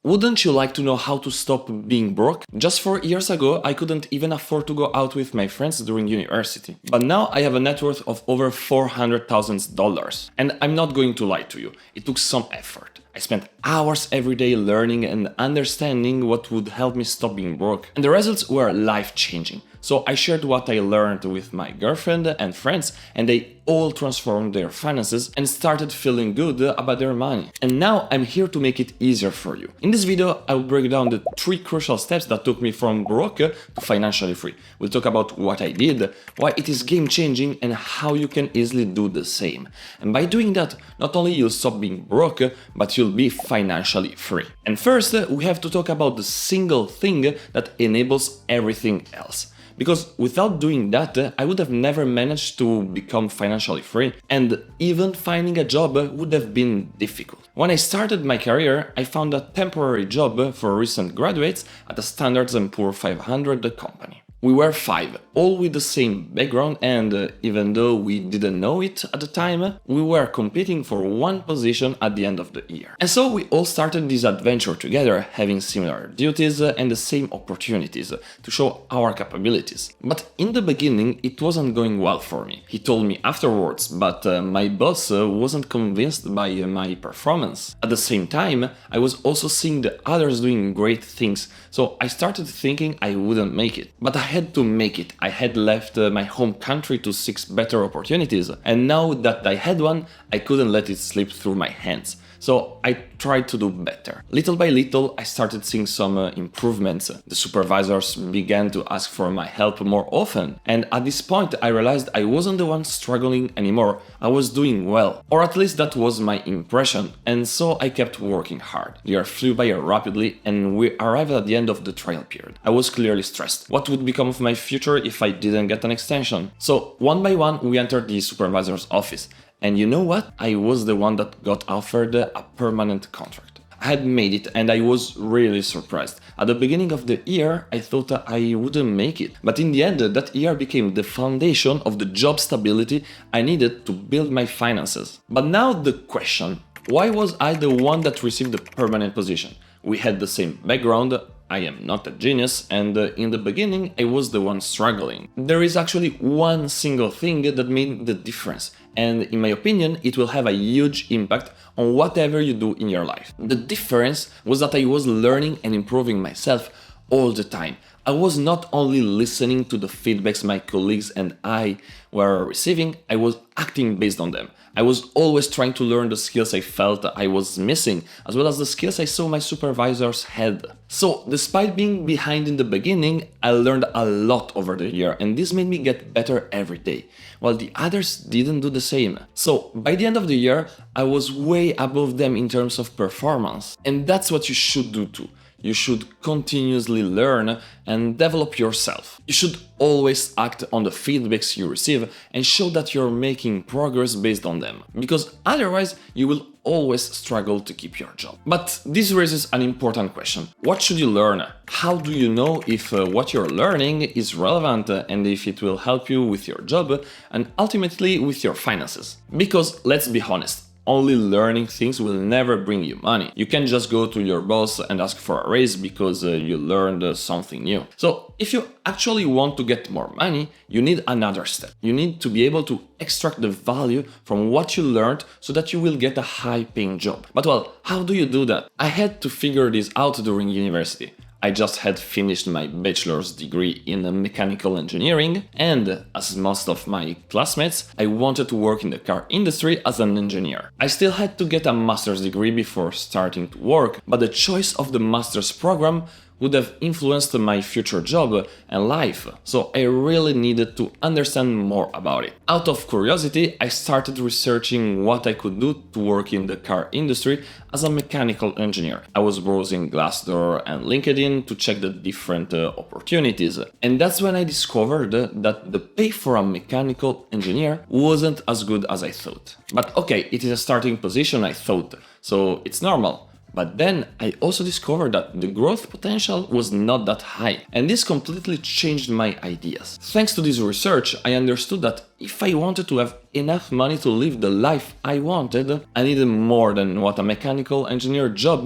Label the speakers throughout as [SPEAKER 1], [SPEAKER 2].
[SPEAKER 1] Wouldn't you like to know how to stop being broke? Just 4 years ago, I couldn't even afford to go out with my friends during university. But now I have a net worth of over $400,000. And I'm not going to lie to you, it took some effort. I spent hours every day learning and understanding what would help me stop being broke. And the results were life-changing. So I shared what I learned with my girlfriend and friends, and they all transformed their finances and started feeling good about their money. And now I'm here to make it easier for you. In this video, I'll break down the 3 crucial steps that took me from broke to financially free. We'll talk about what I did, why it is game-changing, and how you can easily do the same. And by doing that, not only you'll stop being broke, but you'll be financially free. And first, we have to talk about the single thing that enables everything else. Because without doing that, I would have never managed to become financially free, and even finding a job would have been difficult. When I started my career, I found a temporary job for recent graduates at a Standard & Poor's 500 company. We were 5, all with the same background, and even though we didn't know it at the time, we were competing for one position at the end of the year. And so we all started this adventure together, having similar duties and the same opportunities to show our capabilities. But in the beginning, it wasn't going well for me. He told me afterwards, but my boss wasn't convinced by my performance. At the same time, I was also seeing the others doing great things, so I started thinking I wouldn't make it. But I had to make it. I had left my home country to seek better opportunities, and now that I had one, I couldn't let it slip through my hands. So I tried to do better. Little by little, I started seeing some improvements. The supervisors began to ask for my help more often, and at this point I realized I wasn't the one struggling anymore. I was doing well, or at least that was my impression, and so I kept working hard. The year flew by rapidly, and we arrived at the end of the trial period. I was clearly stressed. What would become of my future if I didn't get an extension? So one by one, we entered the supervisor's office. And you know what? I was the one that got offered a permanent contract. I had made it, and I was really surprised. At the beginning of the year, I thought I wouldn't make it. But in the end, that year became the foundation of the job stability I needed to build my finances. But now the question, why was I the one that received the permanent position? We had the same background, I am not a genius, and in the beginning I was the one struggling. There is actually one single thing that made the difference, and in my opinion it will have a huge impact on whatever you do in your life. The difference was that I was learning and improving myself all the time. I was not only listening to the feedbacks my colleagues and I were receiving, I was acting based on them. I was always trying to learn the skills I felt I was missing, as well as the skills I saw my supervisors had. So, despite being behind in the beginning, I learned a lot over the year, and this made me get better every day, while the others didn't do the same. So, by the end of the year, I was way above them in terms of performance. And that's what you should do too. You should continuously learn and develop yourself. You should always act on the feedbacks you receive and show that you're making progress based on them, because otherwise you will always struggle to keep your job. But this raises an important question. What should you learn? How do you know if what you're learning is relevant and if it will help you with your job and ultimately with your finances? Because let's be honest, only learning things will never bring you money. You can't just go to your boss and ask for a raise because you learned something new. So if you actually want to get more money, you need another step. You need to be able to extract the value from what you learned so that you will get a high-paying job. But well, how do you do that? I had to figure this out during university. I just had finished my bachelor's degree in mechanical engineering, and as most of my classmates, I wanted to work in the car industry as an engineer. I still had to get a master's degree before starting to work, but the choice of the master's program would have influenced my future job and life, so I really needed to understand more about it. Out of curiosity, I started researching what I could do to work in the car industry as a mechanical engineer. I was browsing Glassdoor and LinkedIn to check the different opportunities, and that's when I discovered that the pay for a mechanical engineer wasn't as good as I thought. But okay, it is a starting position, I thought, so it's normal. But then I also discovered that the growth potential was not that high, and this completely changed my ideas. Thanks to this research, I understood that if I wanted to have enough money to live the life I wanted, I needed more than what a mechanical engineer job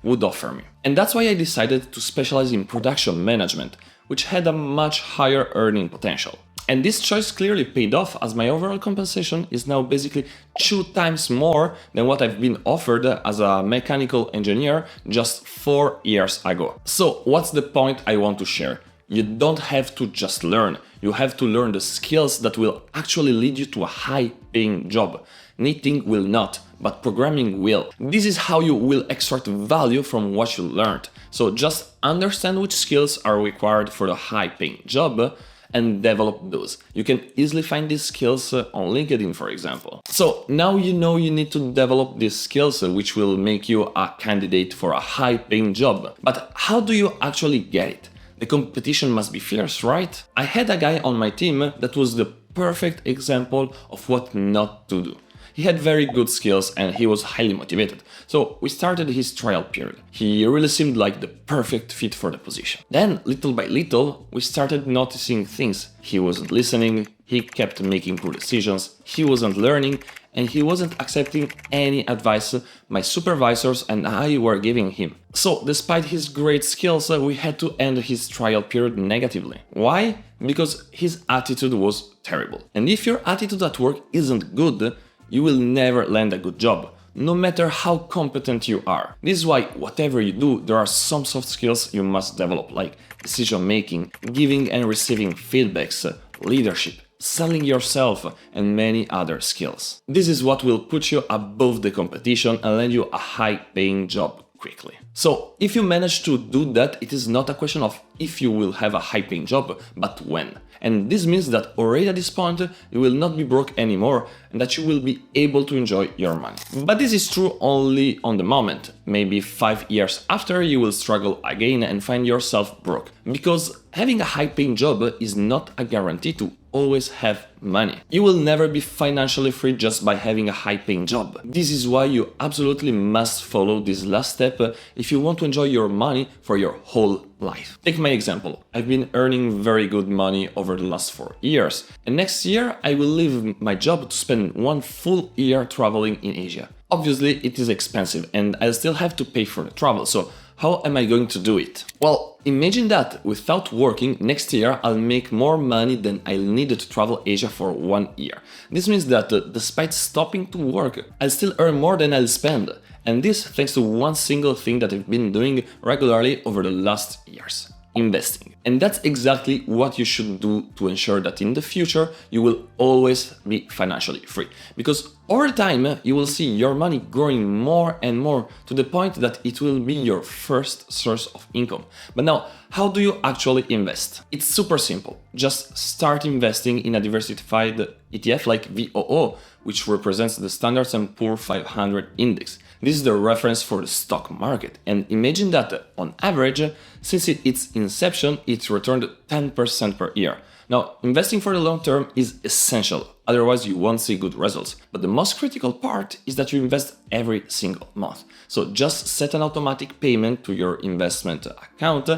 [SPEAKER 1] would offer me. And that's why I decided to specialize in production management, which had a much higher earning potential. And this choice clearly paid off, as my overall compensation is now basically 2 times more than what I've been offered as a mechanical engineer just 4 years ago. So what's the point I want to share? You don't have to just learn, you have to learn the skills that will actually lead you to a high-paying job. Knitting will not, but programming will. This is how you will extract value from what you learned. So just understand which skills are required for a high-paying job and develop those. You can easily find these skills on LinkedIn, for example. So now you know you need to develop these skills which will make you a candidate for a high-paying job. But how do you actually get it? The competition must be fierce, right? I had a guy on my team that was the perfect example of what not to do. He had very good skills and he was highly motivated, so we started his trial period. He really seemed like the perfect fit for the position. Then, little by little, we started noticing things. He wasn't listening, he kept making poor decisions, he wasn't learning, and he wasn't accepting any advice my supervisors and I were giving him. So, despite his great skills, we had to end his trial period negatively. Why? Because his attitude was terrible. And if your attitude at work isn't good, you will never land a good job, no matter how competent you are. This is why whatever you do, there are some soft skills you must develop, like decision making, giving and receiving feedbacks, leadership, selling yourself, and many other skills. This is what will put you above the competition and land you a high-paying job quickly. So, if you manage to do that, it is not a question of if you will have a high-paying job, but when. And this means that already at this point, you will not be broke anymore and that you will be able to enjoy your money. But this is true only on the moment. Maybe 5 years after, you will struggle again and find yourself broke. Because having a high-paying job is not a guarantee to always have money. You will never be financially free just by having a high-paying job. This is why you absolutely must follow this last step if you want to enjoy your money for your whole life. Take my example. I've been earning very good money over the last 4 years, and next year I will leave my job to spend 1 full year traveling in Asia. Obviously, it is expensive and I'll still have to pay for the travel, so how am I going to do it? Well, imagine that without working, next year I'll make more money than I'll need to travel Asia for 1 year. This means that despite stopping to work, I'll still earn more than I'll spend. And this thanks to one single thing that I've been doing regularly over the last years: investing. And that's exactly what you should do to ensure that in the future you will always be financially free. Because over time you will see your money growing more and more to the point that it will be your first source of income. But now, how do you actually invest? It's super simple. Just start investing in a diversified ETF like VOO, which represents the Standard & Poor's 500 index. This is the reference for the stock market, and imagine that on average, since its inception, it's returned 10% per year. Now, investing for the long term is essential, otherwise you won't see good results. But the most critical part is that you invest every single month. So just set an automatic payment to your investment account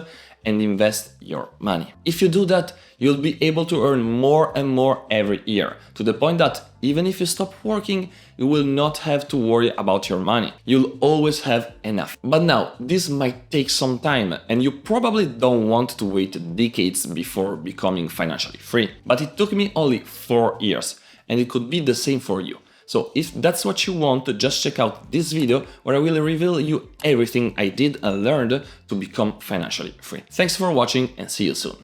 [SPEAKER 1] and invest your money. If you do that, you'll be able to earn more and more every year, to the point that even if you stop working, you will not have to worry about your money. You'll always have enough. But now, this might take some time, and you probably don't want to wait decades before becoming financially free. But it took me only 4 years, and it could be the same for you. So if that's what you want, just check out this video where I will reveal you everything I did and learned to become financially free. Thanks for watching and see you soon.